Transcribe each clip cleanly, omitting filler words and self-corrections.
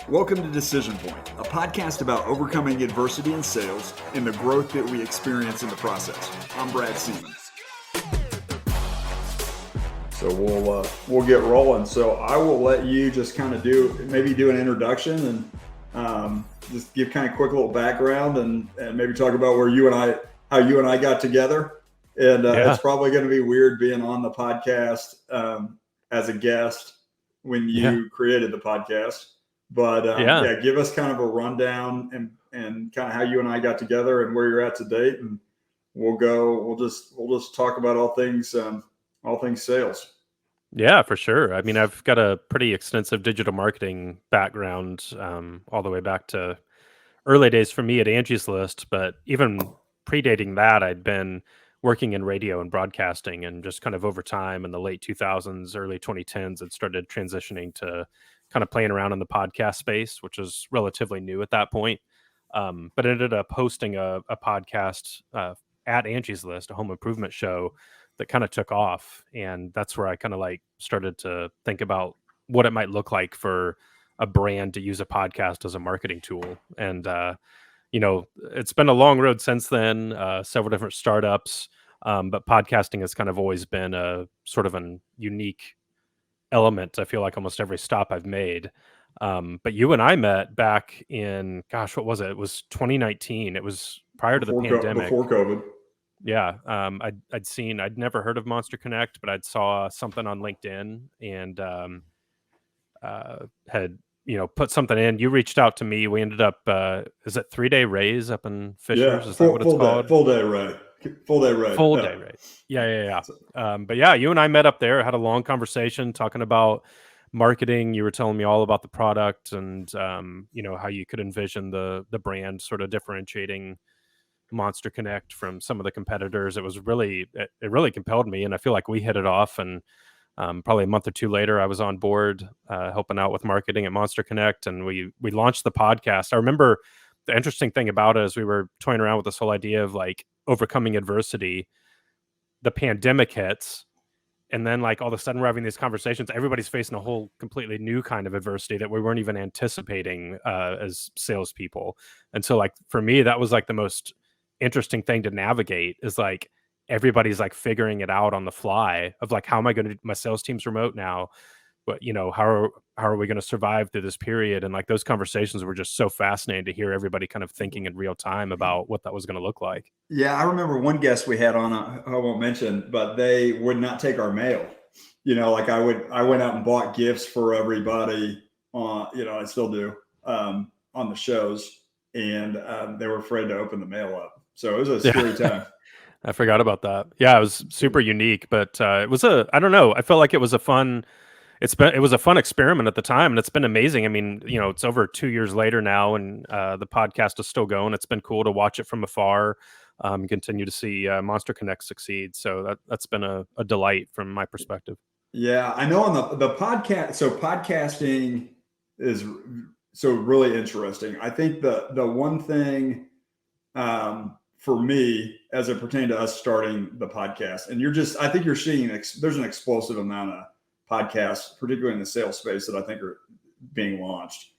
Welcome to Decision Point, a podcast about overcoming adversity in sales and the growth that we experience in the process. I'm Brad Siemens. So we'll get rolling. So I will let you just kind of do an introduction and just give kind of quick little background and maybe talk about how you and I got together. And It's probably going to be weird being on the podcast as a guest when you created the podcast. But give us kind of a rundown and kind of how you and I got together and where you're at to date, and we'll just talk about all things sales. Yeah, for sure. I mean, I've got a pretty extensive digital marketing background, all the way back to early days for me at Angie's List. But even predating that, I'd been working in radio and broadcasting, and just kind of over time in the late 2000s, early 2010s, it started transitioning to kind of playing around in the podcast space, which was relatively new at that point. But ended up hosting a podcast at Angie's List, a home improvement show that kind of took off. And that's where I kind of like started to think about what it might look like for a brand to use a podcast as a marketing tool. And, it's been a long road since then, several different startups. But podcasting has kind of always been a sort of an unique element. I feel like almost every stop I've made. But you and I met back in, gosh, what was it? It was 2019. It was prior to the pandemic. Before COVID. Yeah. I'd never heard of Monster Connect, but I'd saw something on LinkedIn and had, put something in. You reached out to me. We ended up, is it 3-day raise up in Fishers? Yeah, is that what it's called? Full day raise. Full day raise. Yeah. But yeah, you and I met up there, had a long conversation talking about marketing. You were telling me all about the product and, how you could envision the brand sort of differentiating Monster Connect from some of the competitors. It really compelled me, and I feel like we hit it off. And probably a month or two later, I was on board helping out with marketing at Monster Connect, and we launched the podcast. I remember the interesting thing about it is we were toying around with this whole idea of like overcoming adversity. The pandemic hits, and then like all of a sudden we're having these conversations. Everybody's facing a whole completely new kind of adversity that we weren't even anticipating as salespeople. And so like for me, that was like the most interesting thing to navigate, is like everybody's like figuring it out on the fly of like, how am I going to, my sales team's remote now, but how are we going to survive through this period? And like those conversations were just so fascinating to hear everybody kind of thinking in real time about what that was going to look like. Yeah, I remember one guest we had on, I won't mention, but they would not take our mail. Like I went out and bought gifts for everybody I still do, on the shows, and they were afraid to open the mail up. So it was a scary time. I forgot about that. Yeah, it was super unique, but it was I don't know. I felt like it was a fun experiment at the time, and it's been amazing. I mean, it's over 2 years later now, and the podcast is still going. It's been cool to watch it from afar, continue to see Monster Connect succeed. So that's been a delight from my perspective. Yeah, I know on the podcast. So podcasting is so really interesting. I think the one thing for me, as it pertained to us starting the podcast, and I think you're seeing there's an explosive amount of podcasts, particularly in the sales space, that I think are being launched.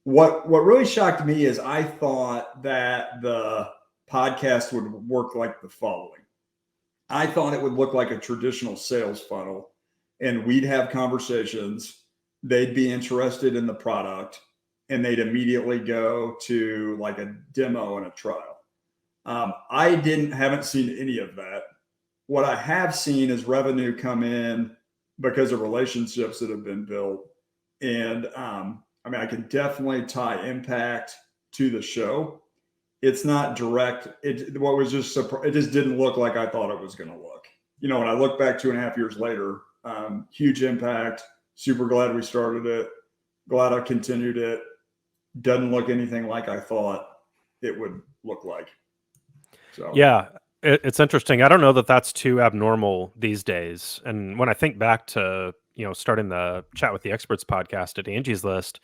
What really shocked me is I thought that the podcast would work like the following. I thought it would look like a traditional sales funnel, and we'd have conversations. They'd be interested in the product, and they'd immediately go to like a demo and a trial. I haven't seen any of that. What I have seen is revenue come in because of relationships that have been built. And I can definitely tie impact to the show. It's not direct. It just didn't look like I thought it was going to look. When I look back 2.5 years later, huge impact, super glad we started it, glad I continued it. Doesn't look anything like I thought it would look like. So yeah, it's interesting. I don't know that that's too abnormal these days. And when I think back to, starting the Chat with the Experts podcast at Angie's List,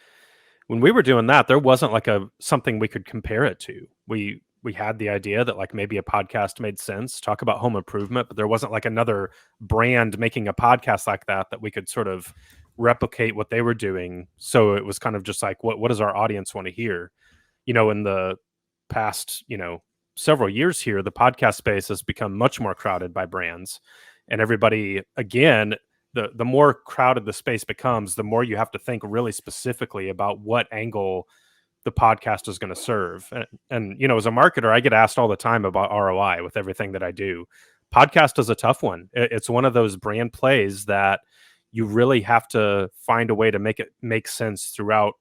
when we were doing that, there wasn't like something we could compare it to. We had the idea that like maybe a podcast made sense, talk about home improvement, but there wasn't like another brand making a podcast like that we could sort of replicate what they were doing. So it was kind of just like, what does our audience want to hear? In the past, several years here, the podcast space has become much more crowded by brands, and everybody, again, the more crowded the space becomes, the more you have to think really specifically about what angle the podcast is going to serve. And as a marketer, I get asked all the time about ROI with everything that I do. Podcast is a tough one. It's one of those brand plays that you really have to find a way to make it make sense throughout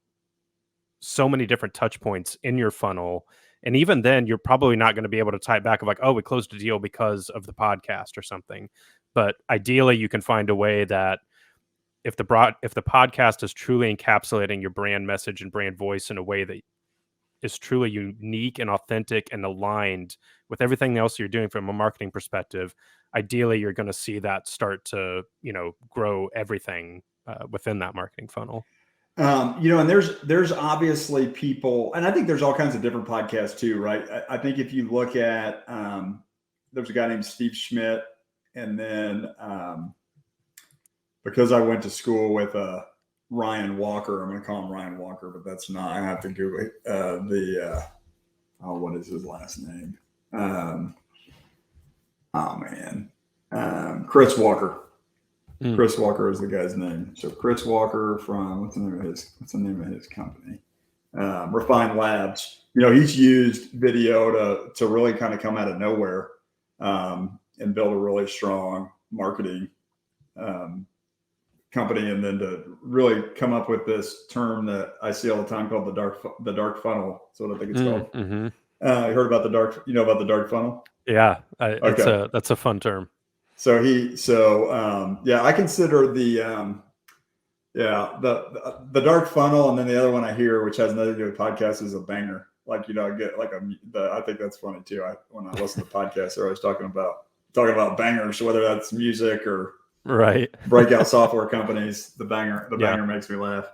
so many different touch points in your funnel. And even then, you're probably not going to be able to tie it back of like, oh, we closed a deal because of the podcast or something. But ideally, you can find a way that if the podcast is truly encapsulating your brand message and brand voice in a way that is truly unique and authentic and aligned with everything else you're doing from a marketing perspective, ideally you're going to see that start to grow everything within that marketing funnel. And there's obviously people, and I think there's all kinds of different podcasts too, right? I think if you look at, there's a guy named Steve Schmidt, and then because I went to school with Ryan Walker, I'm going to call him Ryan Walker, but that's not. I have to Google it. What is his last name? Chris Walker. Chris Walker is the guy's name. So Chris Walker from what's the name of his company? Refined Labs. He's used video to really kind of come out of nowhere and build a really strong marketing company, and then to really come up with this term that I see all the time called the dark funnel. That's what I think it's called. Mm-hmm. You heard about the dark funnel? Yeah, that's a fun term. So I consider the dark funnel, and then the other one I hear, which has nothing to do with podcasts, is a banger. I get I think that's funny too. When I listen to podcasts, they're always talking about bangers, whether that's music or right breakout software companies. The banger makes me laugh.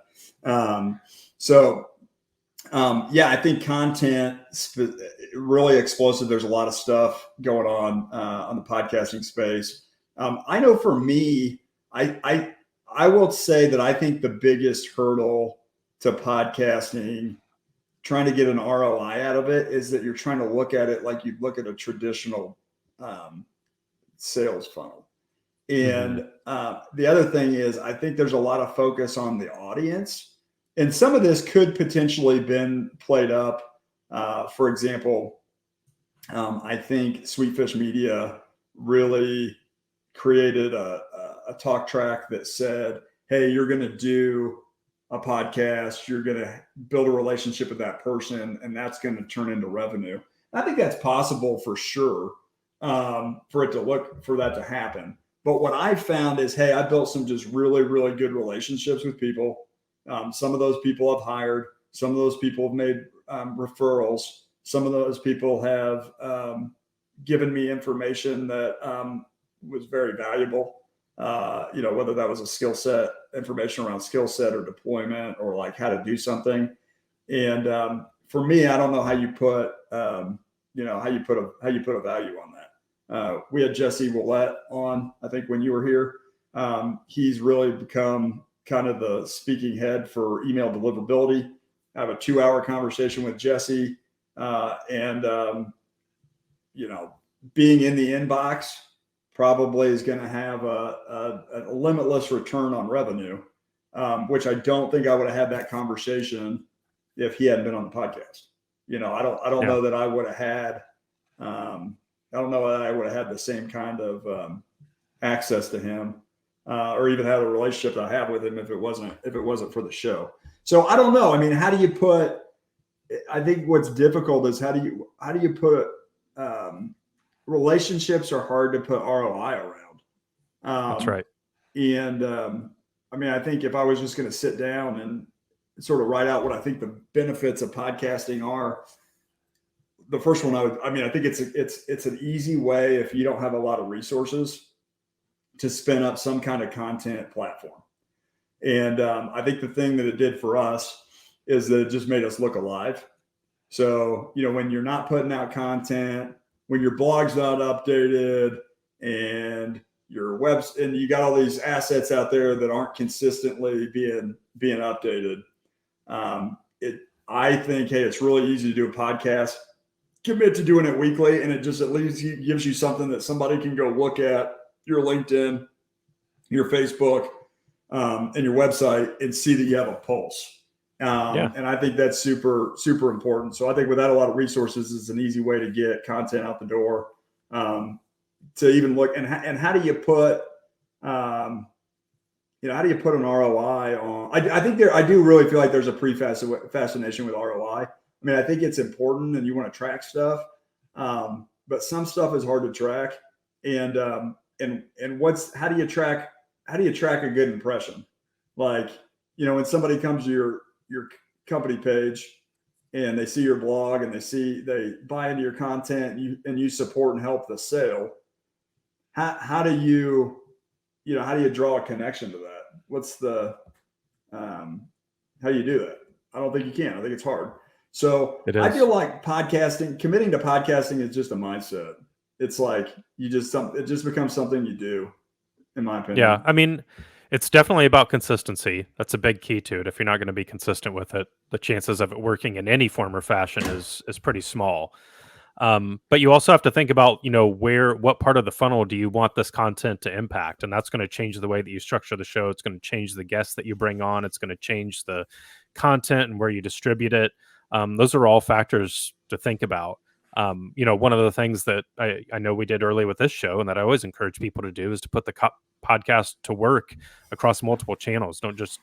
I think content really explosive. There's a lot of stuff going on the podcasting space. I know for me, I will say that I think the biggest hurdle to podcasting, trying to get an ROI out of it, is that you're trying to look at it like you look at a traditional sales funnel. And the other thing is, I think there's a lot of focus on the audience, and some of this could potentially been played up. For example, I think Sweetfish Media really created a talk track that said, hey, you're going to do a podcast, you're going to build a relationship with that person, and that's going to turn into revenue. I think that's possible for sure, for that to happen. But what I found is, hey, I built some just really, really good relationships with people. Some of those people I've hired. Some of those people have made referrals. Some of those people have given me information that was very valuable. Whether that was a skill set, information around skill set or deployment, or like how to do something. And for me, I don't know how you put a value on that. We had Jesse Willett on, I think, when you were here. He's really become kind of the speaking head for email deliverability. I have a 2-hour conversation with Jesse, and being in the inbox probably is going to have a limitless return on revenue, which I don't think I would have had that conversation if he hadn't been on the podcast. I don't know that I would have had. I don't know that I would have had the same kind of access to him, or even had a relationship that I have with him if it wasn't for the show. So I don't know. I mean, how do you put? I think what's difficult is how do you put? Relationships are hard to put ROI around. That's right. And I think if I was just going to sit down and sort of write out what I think the benefits of podcasting are, the first one I think it's an easy way, if you don't have a lot of resources, to spin up some kind of content platform. And I think the thing that it did for us is that it just made us look alive. So, when you're not putting out content, when your blog's not updated, and your webs, and you got all these assets out there that aren't consistently being updated. I think, hey, it's really easy to do a podcast. Commit to doing it weekly, and it just at least gives you something that somebody can go look at your LinkedIn, your Facebook, and your website and see that you have a pulse. And I think that's super, super important. So I think without a lot of resources, it's an easy way to get content out the door. To even look, and how do you put, how do you put an ROI on? I think I do really feel like there's a fascination with ROI. I mean, I think it's important, and you want to track stuff, but some stuff is hard to track. And how do you track a good impression? Like, when somebody comes to your company page and they see your blog and they buy into your content and you support and help the sale. How do you draw a connection to that? What's the, how do you do that? I don't think you can. I think it's hard. So I feel like committing to podcasting is just a mindset. It's like it just becomes something you do, in my opinion. Yeah. I mean, it's definitely about consistency. That's a big key to it. If you're not going to be consistent with it, the chances of it working in any form or fashion is pretty small. But you also have to think about, what part of the funnel do you want this content to impact? And that's going to change the way that you structure the show. It's going to change the guests that you bring on. It's going to change the content and where you distribute it. Those are all factors to think about. One of the things that I know we did early with this show and that I always encourage people to do is to put the podcast to work across multiple channels. Don't just,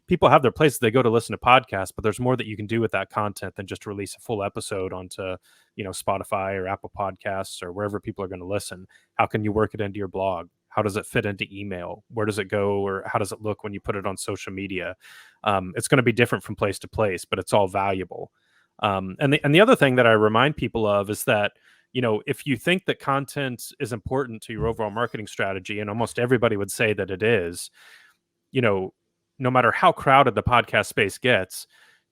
people have their places they go to listen to podcasts, but there's more that you can do with that content than just release a full episode onto, Spotify or Apple Podcasts or wherever people are going to listen. How can you work it into your blog? How does it fit into email? Where does it go, or how does it look when you put it on social media? It's going to be different from place to place, but it's all valuable. And the other thing that I remind people of is that, if you think that content is important to your overall marketing strategy, and almost everybody would say that it is, no matter how crowded the podcast space gets,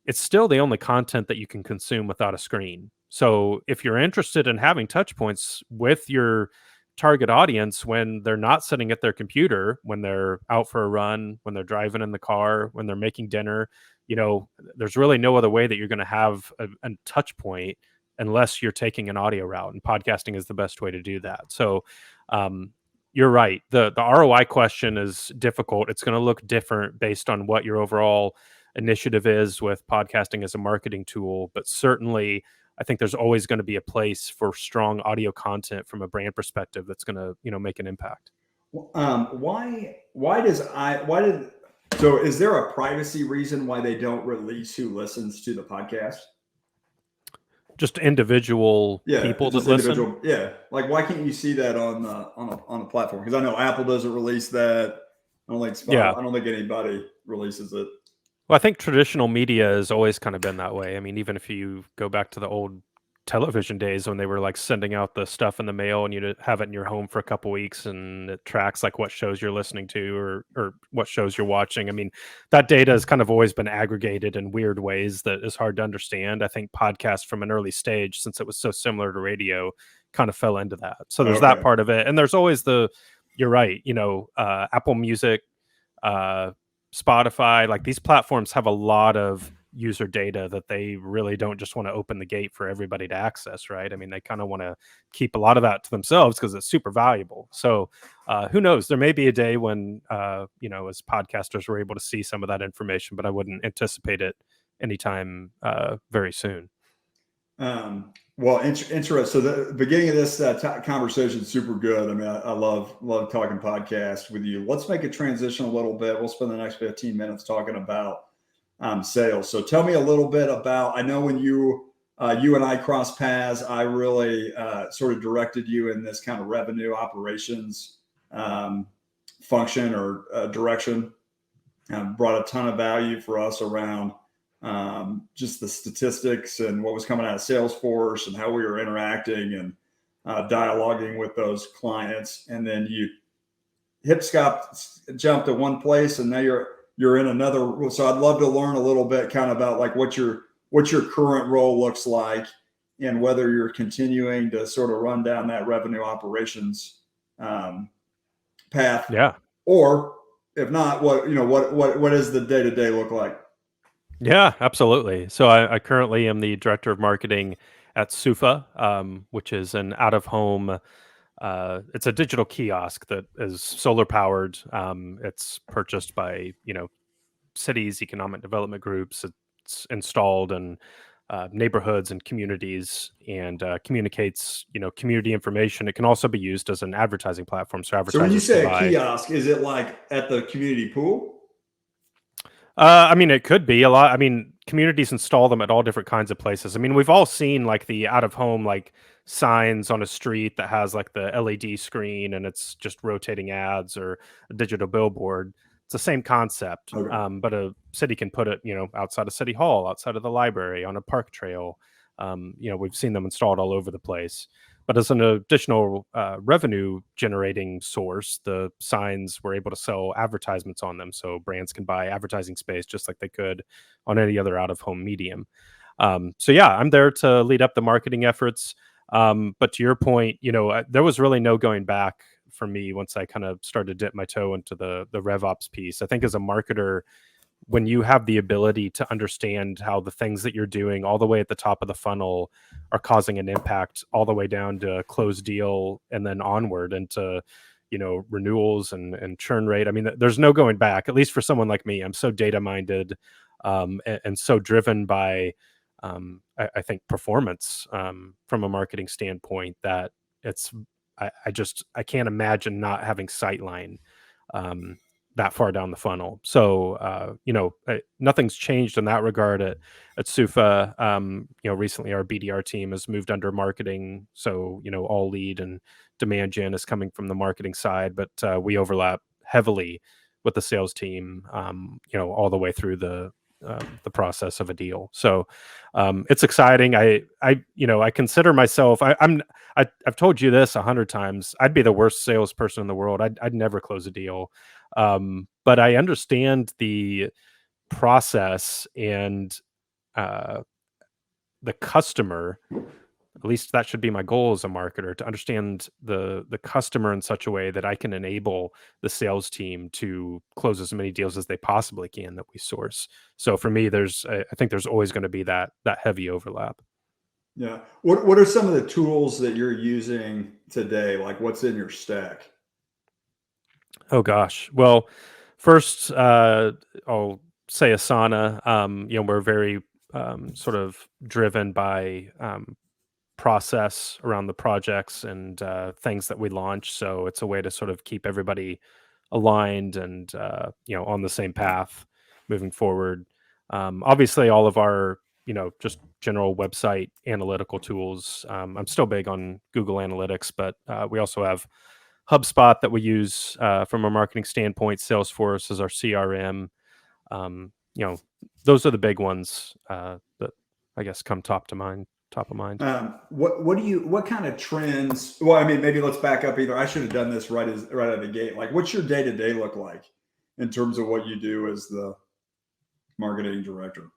it's still the only content that you can consume without a screen. So if you're interested in having touch points with your target audience when they're not sitting at their computer, when they're out for a run, when they're driving in the car, when they're making dinner, there's really no other way that you're going to have a touch point unless you're taking an audio route, and podcasting is the best way to do that. So you're right. The ROI question is difficult. It's going to look different based on what your overall initiative is with podcasting as a marketing tool. But certainly, I think there's always going to be a place for strong audio content from a brand perspective that's going to, make an impact. So is there a privacy reason why they don't release who listens to the podcast? Just individual people that listen. Yeah. Like, why can't you see that on a platform? Because I know Apple doesn't release that. I don't think Spotify, I don't think anybody releases it. Well, I think traditional media has always kind of been that way. I mean, even if you go back to the old television days when they were like sending out the stuff in the mail and you'd have it in your home for a couple weeks and it tracks like what shows you're listening to or what shows you're watching. I mean, that data has kind of always been aggregated in weird ways that is hard to understand. I think podcasts from an early stage, since it was so similar to radio, kind of fell into that. So there's that part of it. And there's always you're right, Apple Music, Spotify, like these platforms have a lot of user data that they really don't just want to open the gate for everybody to access, right? I mean, they kind of want to keep a lot of that to themselves because it's super valuable. So who knows? There may be a day when, as podcasters, we're able to see some of that information, but I wouldn't anticipate it anytime very soon. Interesting. So the beginning of this conversation is super good. I mean, I love talking podcasts with you. Let's make a transition a little bit. We'll spend the next 15 minutes talking about sales. So tell me a little bit about, I know when you and I crossed paths, I really sort of directed you in this kind of revenue operations function or direction. Brought a ton of value for us around just the statistics and what was coming out of Salesforce and how we were interacting and dialoguing with those clients. And then you jumped to one place and now you're in another. So I'd love to learn a little bit kind of about like what your current role looks like and whether you're continuing to sort of run down that revenue operations path, Yeah. or if not, what does the day to day look like? Yeah, absolutely. So I currently am the director of marketing at Sufa, which is an out of home. It's a digital kiosk that is solar powered. It's purchased by cities, economic development groups. It's installed in neighborhoods and communities and communicates community information. It can also be used as an advertising platform, so So when you advertisers can say a buy. kiosk, is it like at the community pool? I mean, it could be a lot. I mean, communities install them at all different kinds of places. I mean, we've all seen like the out of home like signs on a street that has like the LED screen and it's just rotating ads, or a digital billboard. It's the same concept, Okay. but a city can put it, outside of city hall, outside of the library, on a park trail. We've seen them installed all over the place. But as an additional revenue generating source, the signs were able to sell advertisements on them. So brands can buy advertising space just like they could on any other out of home medium. So, yeah, I'm there to lead up the marketing efforts. But to your point, there was really no going back for me once I kind of started to dip my toe into the RevOps piece. I think as a marketer, when you have the ability to understand how the things that you're doing all the way at the top of the funnel are causing an impact all the way down to close deal and then onward into renewals and churn rate. I mean, there's no going back, at least for someone like me. I'm so data minded, and so driven by I think performance, from a marketing standpoint, that it's I can't imagine not having sightline um, that far down the funnel. So nothing's changed in that regard at Sufa. Recently our BDR team has moved under marketing, so all lead and demand gen is coming from the marketing side, but we overlap heavily with the sales team, all the way through the process of a deal. So it's exciting. I consider myself. I've told you this 100 times. I'd be the worst salesperson in the world. I'd never close a deal. But I understand the process and uh, the customer. At least that should be my goal as a marketer, to understand the customer in such a way that I can enable the sales team to close as many deals as they possibly can that we source. So for me, I think there's always going to be that heavy overlap. Yeah. What are some of the tools that you're using today? Like what's in your stack? Oh gosh. Well, first, I'll say Asana. We're very sort of driven by process around the projects and things that we launch. So it's a way to sort of keep everybody aligned and on the same path moving forward. Obviously, all of our just general website analytical tools. I'm still big on Google Analytics, but we also have HubSpot that we use from a marketing standpoint. Salesforce is our CRM. Um, you know, those are the big ones that I guess come top of mind. What kind of trends? Well, I mean, maybe let's back up. Either I should have done this right out of the gate. Like, what's your day to day look like in terms of what you do as the marketing director?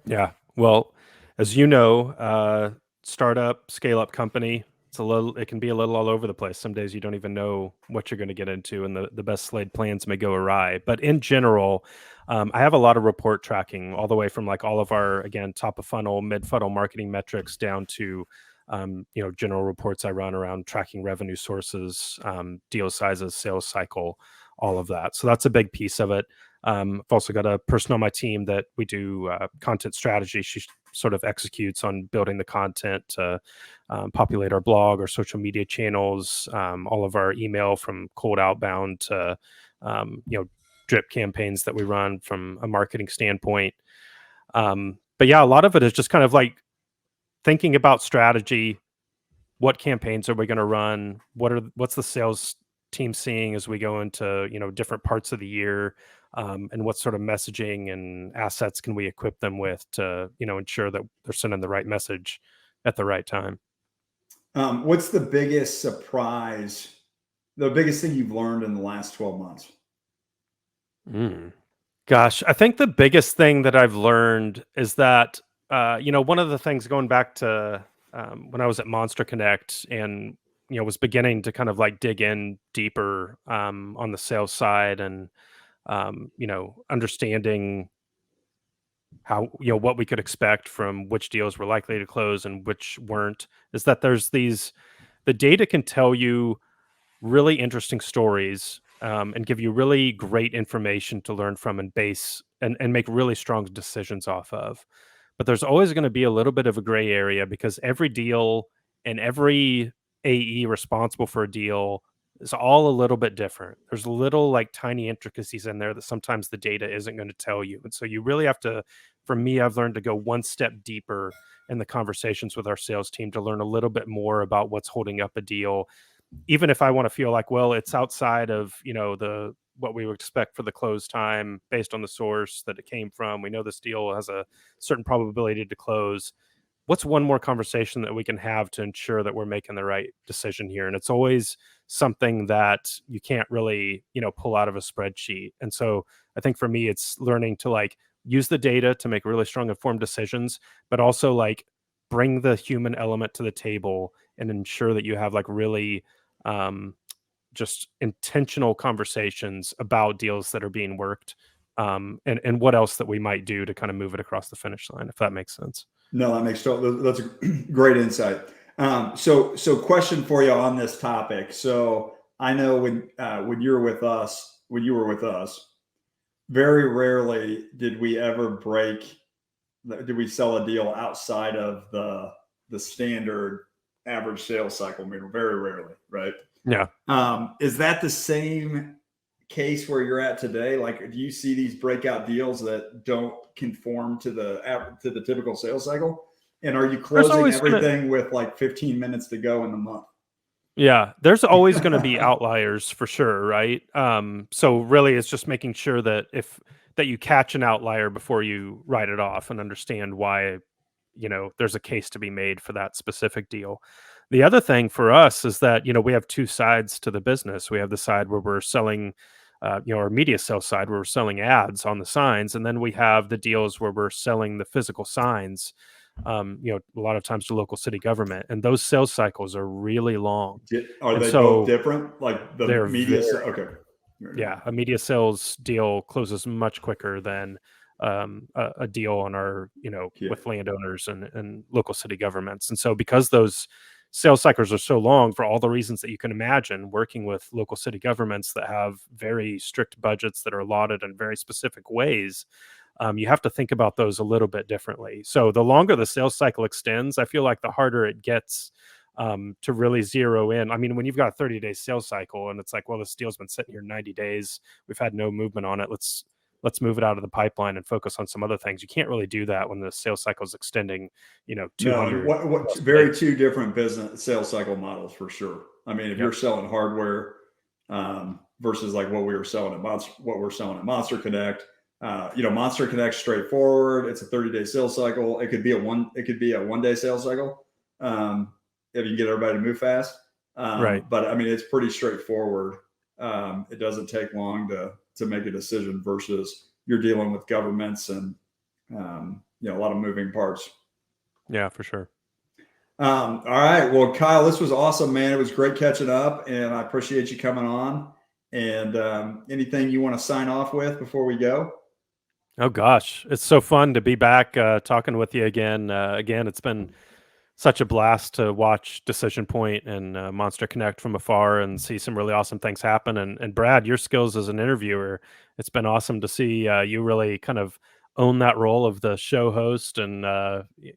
Yeah. Well, as you know, startup, scale up company, it can be a little all over the place. Some days you don't even know what you're going to get into, and the best laid plans may go awry. But in general, I have a lot of report tracking all the way from like all of our, again, top of funnel, mid funnel marketing metrics down to, general reports I run around tracking revenue sources, deal sizes, sales cycle, all of that. So that's a big piece of it. I've also got a person on my team that we do content strategy. She sort of executes on building the content to populate our blog, our social media channels, all of our email from cold outbound to drip campaigns that we run from a marketing standpoint. But yeah, a lot of it is just kind of like thinking about strategy. What campaigns are we going to run? What's the sales team seeing as we go into different parts of the year, and what sort of messaging and assets can we equip them with to ensure that they're sending the right message at the right time. What's the biggest surprise? The biggest thing you've learned in the last 12 months? Mm. Gosh, I think the biggest thing that I've learned is that one of the things going back to when I was at Monster Connect, and was beginning to kind of like dig in deeper on the sales side, and understanding how, what we could expect from which deals were likely to close and which weren't, is that the data can tell you really interesting stories, and give you really great information to learn from and base and make really strong decisions off of. But there's always going to be a little bit of a gray area, because every deal and every AE responsible for a deal is all a little bit different. There's little like tiny intricacies in there that sometimes the data isn't going to tell you. And so you really have to, for me, I've learned to go one step deeper in the conversations with our sales team to learn a little bit more about what's holding up a deal, even if I want to feel like, well, it's outside of, the what we would expect for the close time based on the source that it came from. We know this deal has a certain probability to close. What's one more conversation that we can have to ensure that we're making the right decision here? And it's always something that you can't really, pull out of a spreadsheet. And so I think for me, it's learning to like use the data to make really strong informed decisions, but also like bring the human element to the table and ensure that you have like really just intentional conversations about deals that are being worked, and what else that we might do to kind of move it across the finish line, if that makes sense. No, that makes total. That's a great insight. So question for you on this topic. So I know when you were with us, very rarely did we sell a deal outside of the standard average sales cycle. I mean, very rarely, right? Yeah. Is that the same case where you're at today? Like, do you see these breakout deals that don't conform to the typical sales cycle? And are you closing everything with like 15 minutes to go in the month? Yeah, there's always going to be outliers for sure, right? So really, it's just making sure that you catch an outlier before you write it off and understand why, there's a case to be made for that specific deal. The other thing for us is that, we have two sides to the business. We have the side where we're selling, our media sales side where we're selling ads on the signs. And then we have the deals where we're selling the physical signs, a lot of times to local city government. And those sales cycles are really long. Are they both different? Like the media? Okay. Yeah, a media sales deal closes much quicker than a deal on our, with landowners and local city governments. And so because those sales cycles are so long, for all the reasons that you can imagine, working with local city governments that have very strict budgets that are allotted in very specific ways, you have to think about those a little bit differently. So the longer the sales cycle extends, I feel like the harder it gets to really zero in. I mean, when you've got a 30-day sales cycle and it's like, well, this deal's been sitting here 90 days, we've had no movement on it, let's move it out of the pipeline and focus on some other things. You can't really do that when the sales cycle is extending, 200. No, very two different business sales cycle models for sure. I mean, if you're selling hardware versus like what we're selling at Monster Connect, Monster Connect straightforward. It's a 30-day sales cycle. It could be a one-day sales cycle. If you can get everybody to move fast. Right. But I mean, it's pretty straightforward. It doesn't take long to make a decision versus you're dealing with governments and, a lot of moving parts. Yeah, for sure. All right. Well, Kyle, this was awesome, man. It was great catching up and I appreciate you coming on. And anything you want to sign off with before we go? Oh gosh, it's so fun to be back talking with you again. It's been such a blast to watch Decision Point and Monster Connect from afar and see some really awesome things happen. And Brad, your skills as an interviewer, it's been awesome to see you really kind of own that role of the show host, and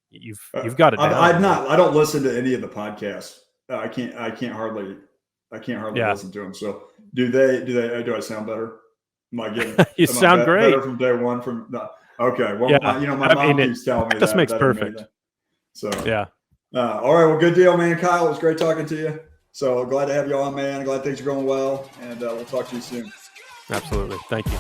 you've got it down. I don't listen to any of the podcasts. I can't hardly listen to them. So do I sound better? Am I getting you sound great better from day one? Okay. Well, my mom keeps telling me that makes perfect. So yeah. All right. Well, good deal, man. Kyle, it was great talking to you. So glad to have you on, man. Glad things are going well. And we'll talk to you soon. Absolutely. Thank you.